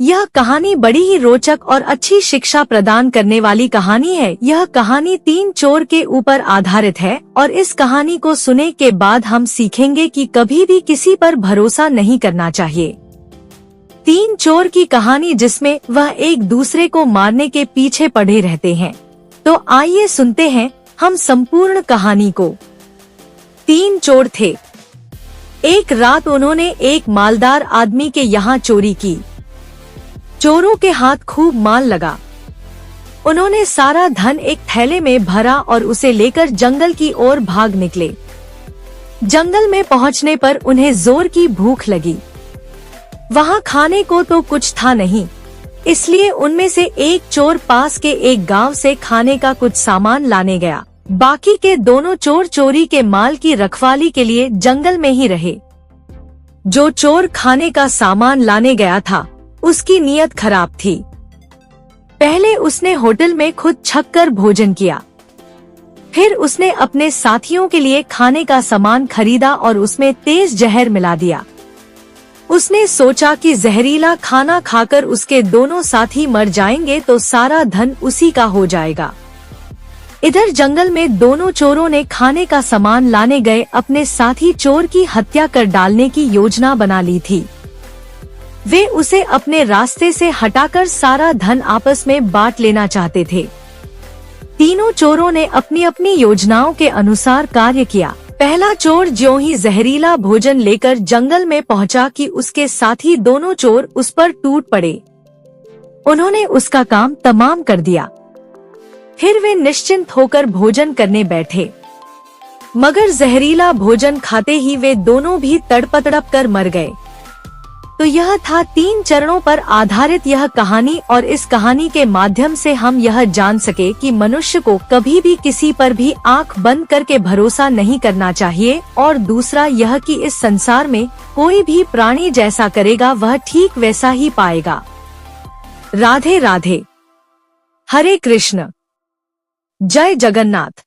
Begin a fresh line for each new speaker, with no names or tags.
यह कहानी बड़ी ही रोचक और अच्छी शिक्षा प्रदान करने वाली कहानी है। यह कहानी 3 चोर के ऊपर आधारित है और इस कहानी को सुनने के बाद हम सीखेंगे कि कभी भी किसी पर भरोसा नहीं करना चाहिए। 3 चोर की कहानी जिसमें वह एक दूसरे को मारने के पीछे पड़े रहते हैं। तो आइए सुनते हैं हम संपूर्ण कहानी को। 3 चोर थे। एक रात उन्होंने एक मालदार आदमी के यहाँ चोरी की। चोरों के हाथ खूब माल लगा। उन्होंने सारा धन एक थैले में भरा और उसे लेकर जंगल की ओर भाग निकले। जंगल में पहुंचने पर उन्हें जोर की भूख लगी। वहां खाने को तो कुछ था नहीं, इसलिए उनमें से एक चोर पास के एक गांव से खाने का कुछ सामान लाने गया। बाकी के दोनों चोर चोरी के माल की रखवाली के लिए जंगल में ही रहे। जो चोर खाने का सामान लाने गया था उसकी नीयत खराब थी। पहले उसने होटल में खुद छककर भोजन किया, फिर उसने अपने साथियों के लिए खाने का सामान खरीदा और उसमें तेज जहर मिला दिया। उसने सोचा कि जहरीला खाना खाकर उसके दोनों साथी मर जाएंगे तो सारा धन उसी का हो जाएगा। इधर जंगल में दोनों चोरों ने खाने का सामान लाने गए अपने साथी चोर की हत्या कर डालने की योजना बना ली थी। वे उसे अपने रास्ते से हटाकर सारा धन आपस में बांट लेना चाहते थे। तीनों चोरों ने अपनी अपनी योजनाओं के अनुसार कार्य किया। पहला चोर ज्यों ही जहरीला भोजन लेकर जंगल में पहुंचा कि उसके साथी दोनों चोर उस पर टूट पड़े। उन्होंने उसका काम तमाम कर दिया। फिर वे निश्चिंत होकर भोजन करने बैठे, मगर जहरीला भोजन खाते ही वे दोनों भी तड़प कर मर गए। तो यह था 3 चरणों पर आधारित यह कहानी, और इस कहानी के माध्यम से हम यह जान सके कि मनुष्य को कभी भी किसी पर भी आंख बंद करके भरोसा नहीं करना चाहिए। और दूसरा यह कि इस संसार में कोई भी प्राणी जैसा करेगा वह ठीक वैसा ही पाएगा। राधे राधे। हरे कृष्ण। जय जगन्नाथ।